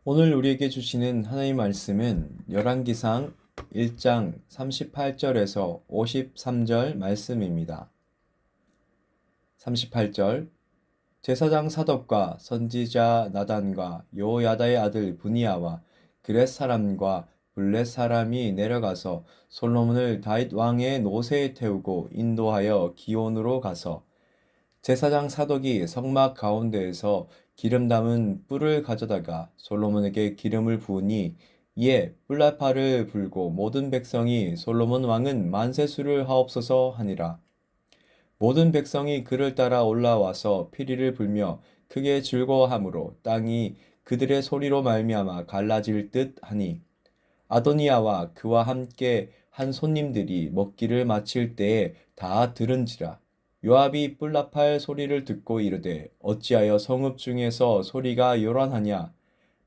오늘 우리에게 주시는 하나님의 말씀은 열왕기상 1장 38절에서 53절 말씀입니다. 38절 제사장 사독과 선지자 나단과 여호야다의 아들 브니야와 그렛 사람과 블렛 사람이 내려가서 솔로몬을 다윗 왕의 노새에 태우고 인도하여 기온으로 가서 제사장 사독이 성막 가운데에서 기름 담은 뿔을 가져다가 솔로몬에게 기름을 부으니 이에 뿔나팔을 불고 모든 백성이 솔로몬 왕은 만세수를 하옵소서 하니라. 모든 백성이 그를 따라 올라와서 피리를 불며 크게 즐거워하므로 땅이 그들의 소리로 말미암아 갈라질 듯 하니 아도니아와 그와 함께 한 손님들이 먹기를 마칠 때에 다 들은지라. 요압이 뿔나팔 소리를 듣고 이르되 어찌하여 성읍 중에서 소리가 요란하냐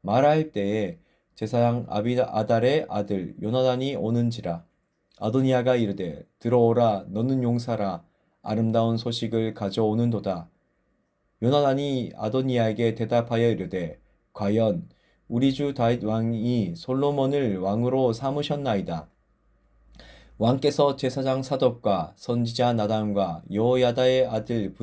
말할 때에 제사장 아비아달의 아들 요나단이 오는지라. 아도니아가 이르되 들어오라 너는 용사라 아름다운 소식을 가져오는도다. 요나단이 아도니아에게 대답하여 이르되 과연 우리 주 다윗 왕이 솔로몬을 왕으로 삼으셨나이다. 왕께서 제사장 사독과 선지자 나단과 여호야다의 아들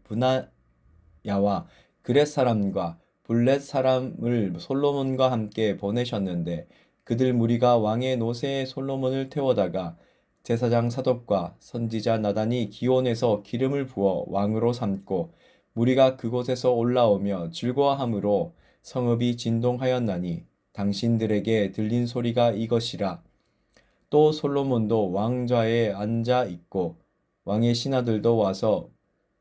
브나야와 그렛 사람과 블렛 사람을 솔로몬과 함께 보내셨는데 그들 무리가 왕의 노새에 솔로몬을 태워다가 제사장 사독과 선지자 나단이 기온에서 기름을 부어 왕으로 삼고 무리가 그곳에서 올라오며 즐거워함으로 성읍이 진동하였나니 당신들에게 들린 소리가 이것이라. 또 솔로몬도 왕좌에 앉아 있고 왕의 신하들도 와서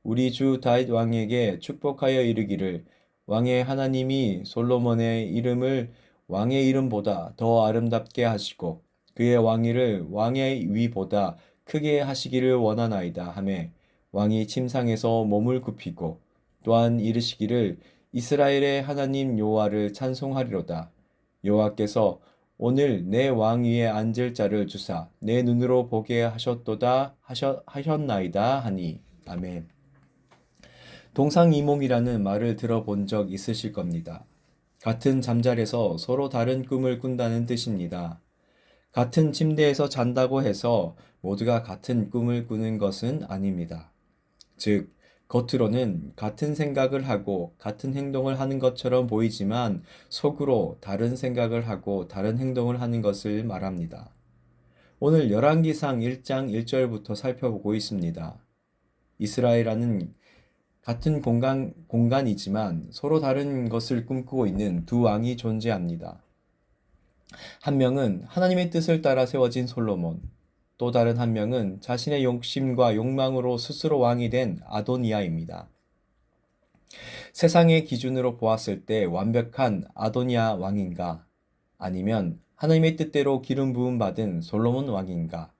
우리 주 다윗 왕에게 축복하여 이르기를 왕의 하나님이 솔로몬의 이름을 왕의 이름보다 더 아름답게 하시고 그의 왕위를 왕의 위보다 크게 하시기를 원하나이다 하매 왕이 침상에서 몸을 굽히고 또한 이르시기를 이스라엘의 하나님 여호와를 찬송하리로다. 여호와께서 오늘 내 왕위에 앉을 자를 주사 내 눈으로 보게 하셨나이다 하니. 아멘. 동상이몽이라는 말을 들어본 적 있으실 겁니다. 같은 잠자리에서 서로 다른 꿈을 꾼다는 뜻입니다. 같은 침대에서 잔다고 해서 모두가 같은 꿈을 꾸는 것은 아닙니다. 즉, 겉으로는 같은 생각을 하고 같은 행동을 하는 것처럼 보이지만 속으로 다른 생각을 하고 다른 행동을 하는 것을 말합니다. 오늘 열왕기상 1장 1절부터 살펴보고 있습니다. 이스라엘은 같은 공간이지만 서로 다른 것을 꿈꾸고 있는 두 왕이 존재합니다. 한 명은 하나님의 뜻을 따라 세워진 솔로몬, 또 다른 한 명은 자신의 욕심과 욕망으로 스스로 왕이 된 아도니아입니다. 세상의 기준으로 보았을 때 완벽한 아도니아 왕인가? 아니면 하나님의 뜻대로 기름 부음 받은 솔로몬 왕인가?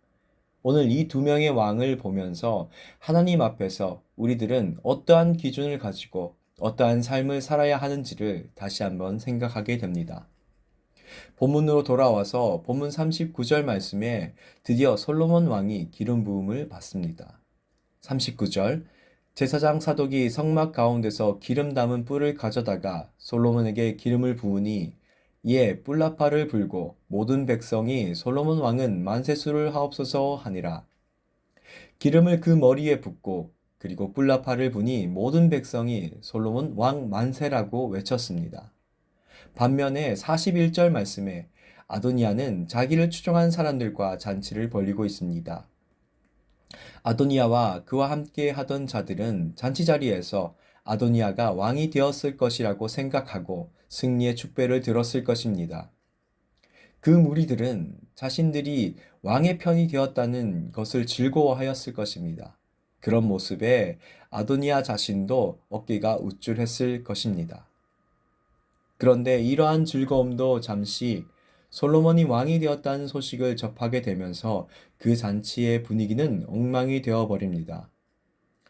오늘 이 두 명의 왕을 보면서 하나님 앞에서 우리들은 어떠한 기준을 가지고 어떠한 삶을 살아야 하는지를 다시 한번 생각하게 됩니다. 본문으로 돌아와서 본문 39절 말씀에 드디어 솔로몬 왕이 기름 부음을 받습니다. 39절 제사장 사독이 성막 가운데서 기름 담은 뿔을 가져다가 솔로몬에게 기름을 부으니 이에 뿔나팔을 불고 모든 백성이 솔로몬 왕은 만세수를 하옵소서 하니라. 기름을 그 머리에 붓고 그리고 뿔나팔을 부니 모든 백성이 솔로몬 왕 만세라고 외쳤습니다. 반면에 41절 말씀에 아도니아는 자기를 추종한 사람들과 잔치를 벌이고 있습니다. 아도니아와 그와 함께 하던 자들은 잔치 자리에서 아도니아가 왕이 되었을 것이라고 생각하고 승리의 축배를 들었을 것입니다. 그 무리들은 자신들이 왕의 편이 되었다는 것을 즐거워하였을 것입니다. 그런 모습에 아도니아 자신도 어깨가 우쭐했을 것입니다. 그런데 이러한 즐거움도 잠시 솔로몬이 왕이 되었다는 소식을 접하게 되면서 그 잔치의 분위기는 엉망이 되어 버립니다.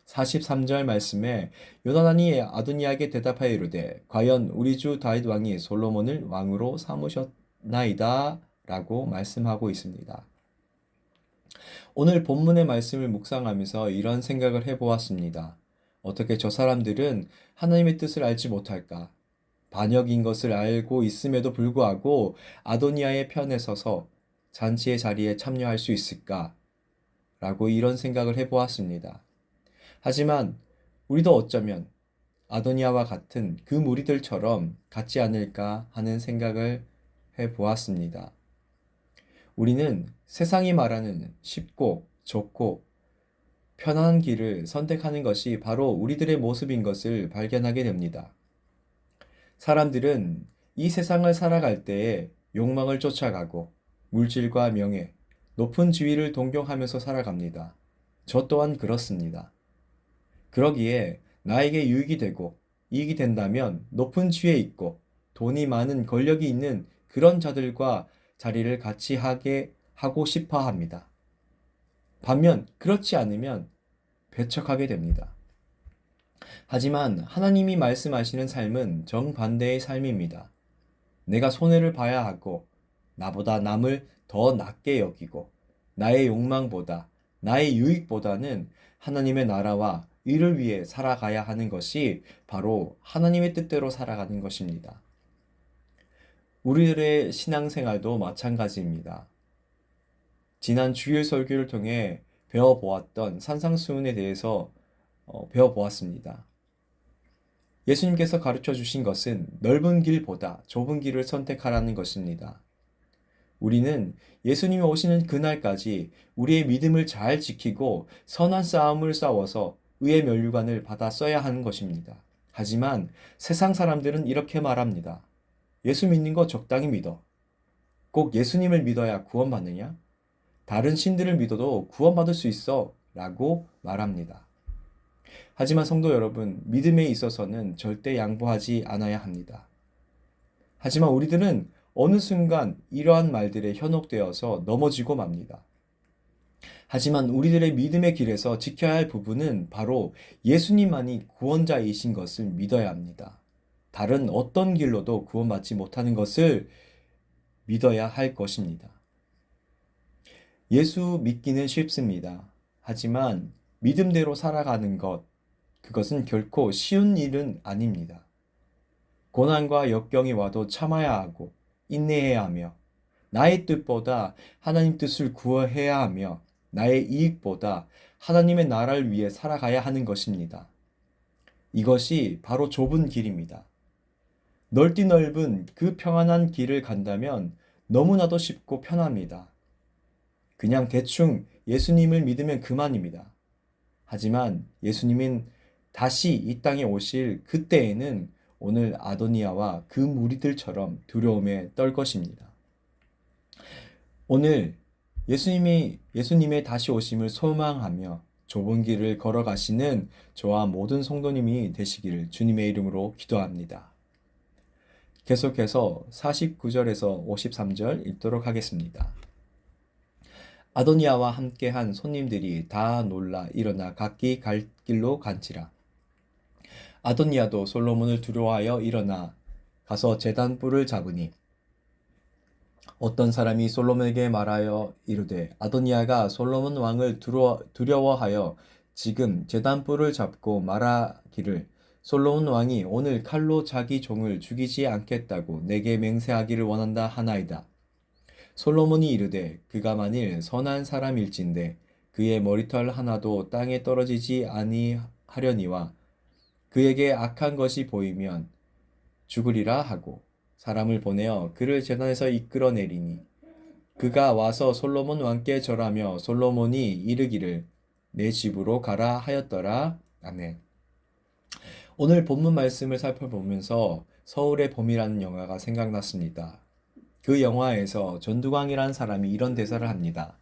43절 말씀에 요나단이 아도니아에게 대답하여 이르되 과연 우리 주 다윗 왕이 솔로몬을 왕으로 삼으셨나이다 라고 말씀하고 있습니다. 오늘 본문의 말씀을 묵상하면서 이런 생각을 해보았습니다. 어떻게 저 사람들은 하나님의 뜻을 알지 못할까? 반역인 것을 알고 있음에도 불구하고 아도니아의 편에 서서 잔치의 자리에 참여할 수 있을까? 라고 이런 생각을 해보았습니다. 하지만 우리도 어쩌면 아도니아와 같은 그 무리들처럼 같지 않을까 하는 생각을 해보았습니다. 우리는 세상이 말하는 쉽고 좋고 편한 길을 선택하는 것이 바로 우리들의 모습인 것을 발견하게 됩니다. 사람들은 이 세상을 살아갈 때에 욕망을 쫓아가고 물질과 명예, 높은 지위를 동경하면서 살아갑니다. 저 또한 그렇습니다. 그러기에 나에게 유익이 되고 이익이 된다면 높은 지위에 있고 돈이 많은 권력이 있는 그런 자들과 자리를 같이 하고 싶어 합니다. 반면 그렇지 않으면 배척하게 됩니다. 하지만 하나님이 말씀하시는 삶은 정반대의 삶입니다. 내가 손해를 봐야 하고 나보다 남을 더 낮게 여기고 나의 욕망보다 나의 유익보다는 하나님의 나라와 의를 위해 살아가야 하는 것이 바로 하나님의 뜻대로 살아가는 것입니다. 우리들의 신앙생활도 마찬가지입니다. 지난 주일 설교를 통해 배워보았던 산상수훈에 대해서 배워보았습니다. 예수님께서 가르쳐 주신 것은 넓은 길보다 좁은 길을 선택하라는 것입니다. 우리는 예수님이 오시는 그날까지 우리의 믿음을 잘 지키고 선한 싸움을 싸워서 의의 면류관을 받아 써야 하는 것입니다. 하지만 세상 사람들은 이렇게 말합니다. 예수 믿는 거 적당히 믿어. 꼭 예수님을 믿어야 구원받느냐? 다른 신들을 믿어도 구원받을 수 있어. 라고 말합니다. 하지만 성도 여러분, 믿음에 있어서는 절대 양보하지 않아야 합니다. 하지만 우리들은 어느 순간 이러한 말들에 현혹되어서 넘어지고 맙니다. 하지만 우리들의 믿음의 길에서 지켜야 할 부분은 바로 예수님만이 구원자이신 것을 믿어야 합니다. 다른 어떤 길로도 구원받지 못하는 것을 믿어야 할 것입니다. 예수 믿기는 쉽습니다. 하지만 믿음대로 살아가는 것, 그것은 결코 쉬운 일은 아닙니다. 고난과 역경이 와도 참아야 하고 인내해야 하며 나의 뜻보다 하나님 뜻을 구해야 하며 나의 이익보다 하나님의 나라를 위해 살아가야 하는 것입니다. 이것이 바로 좁은 길입니다. 넓디 넓은 그 평안한 길을 간다면 너무나도 쉽고 편합니다. 그냥 대충 예수님을 믿으면 그만입니다. 하지만 예수님은 다시 이 땅에 오실 그때에는 오늘 아도니아와 그 무리들처럼 두려움에 떨 것입니다. 오늘 예수님의 다시 오심을 소망하며 좁은 길을 걸어가시는 저와 모든 성도님이 되시기를 주님의 이름으로 기도합니다. 계속해서 49절에서 53절 읽도록 하겠습니다. 아도니아와 함께한 손님들이 다 놀라 일어나 각기 갈 길로 간지라. 아도니아도 솔로몬을 두려워하여 일어나 가서 제단 뿔을 잡으니 어떤 사람이 솔로몬에게 말하여 이르되 아도니아가 솔로몬 왕을 두려워하여 지금 제단 뿔을 잡고 말하기를 솔로몬 왕이 오늘 칼로 자기 종을 죽이지 않겠다고 내게 맹세하기를 원한다 하나이다. 솔로몬이 이르되 그가 만일 선한 사람일진데 그의 머리털 하나도 땅에 떨어지지 아니하려니와 그에게 악한 것이 보이면 죽으리라 하고 사람을 보내어 그를 제단에서 이끌어내리니 그가 와서 솔로몬 왕께 절하며 솔로몬이 이르기를 내 집으로 가라 하였더라. 아멘. 오늘 본문 말씀을 살펴보면서 서울의 봄이라는 영화가 생각났습니다. 그 영화에서 전두광이라는 사람이 이런 대사를 합니다.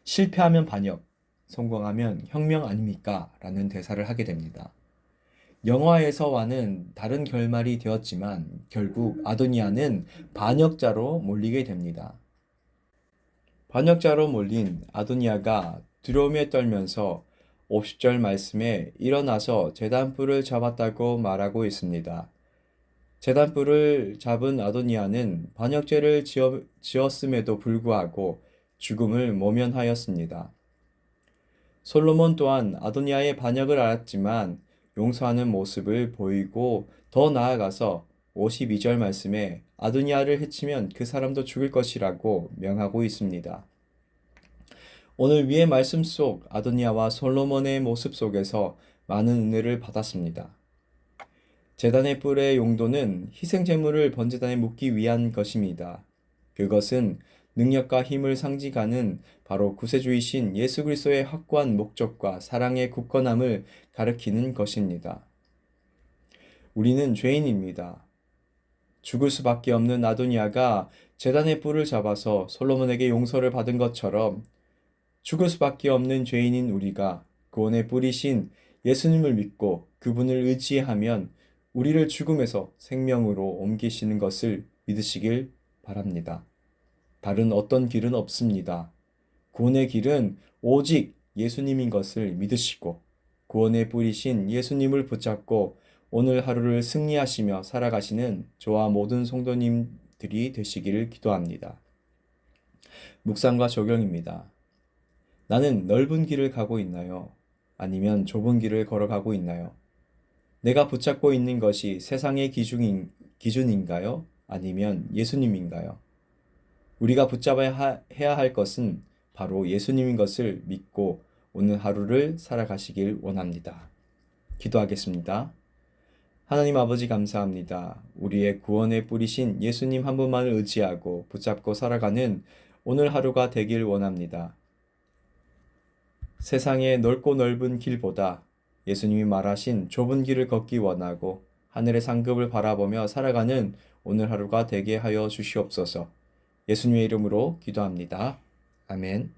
실패하면 반역, 성공하면 혁명 아닙니까? 라는 대사를 하게 됩니다. 영화에서와는 다른 결말이 되었지만 결국 아도니아는 반역자로 몰리게 됩니다. 반역자로 몰린 아도니아가 두려움에 떨면서 50절 말씀에 일어나서 제단뿔을 잡았다고 말하고 있습니다. 제단뿔을 잡은 아도니아는 반역죄를 지었음에도 불구하고 죽음을 모면하였습니다. 솔로몬 또한 아도니아의 반역을 알았지만 용서하는 모습을 보이고 더 나아가서 52절 말씀에 아도니아를 해치면 그 사람도 죽을 것이라고 명하고 있습니다. 오늘 위의 말씀 속 아도니아와 솔로몬의 모습 속에서 많은 은혜를 받았습니다. 제단의 뿔의 용도는 희생제물을 번제단에 묻기 위한 것입니다. 그것은 능력과 힘을 상징하는 바로 구세주이신 예수 그리스도의 확고한 목적과 사랑의 굳건함을 가리키는 것입니다. 우리는 죄인입니다. 죽을 수밖에 없는 아도니아가 제단의 뿔을 잡아서 솔로몬에게 용서를 받은 것처럼 죽을 수밖에 없는 죄인인 우리가 구원의 뿌리신 예수님을 믿고 그분을 의지하면 우리를 죽음에서 생명으로 옮기시는 것을 믿으시길 바랍니다. 다른 어떤 길은 없습니다. 구원의 길은 오직 예수님인 것을 믿으시고 구원의 뿌리신 예수님을 붙잡고 오늘 하루를 승리하시며 살아가시는 저와 모든 성도님들이 되시기를 기도합니다. 묵상과 적용입니다. 나는 넓은 길을 가고 있나요? 아니면 좁은 길을 걸어가고 있나요? 내가 붙잡고 있는 것이 세상의 기준인가요? 아니면 예수님인가요? 우리가 붙잡아야 해야 할 것은 바로 예수님인 것을 믿고 오늘 하루를 살아가시길 원합니다. 기도하겠습니다. 하나님 아버지 감사합니다. 우리의 구원의 뿌리신 예수님 한 분만을 의지하고 붙잡고 살아가는 오늘 하루가 되길 원합니다. 세상의 넓고 넓은 길보다 예수님이 말하신 좁은 길을 걷기 원하고 하늘의 상급을 바라보며 살아가는 오늘 하루가 되게 하여 주시옵소서. 예수님의 이름으로 기도합니다. 아멘.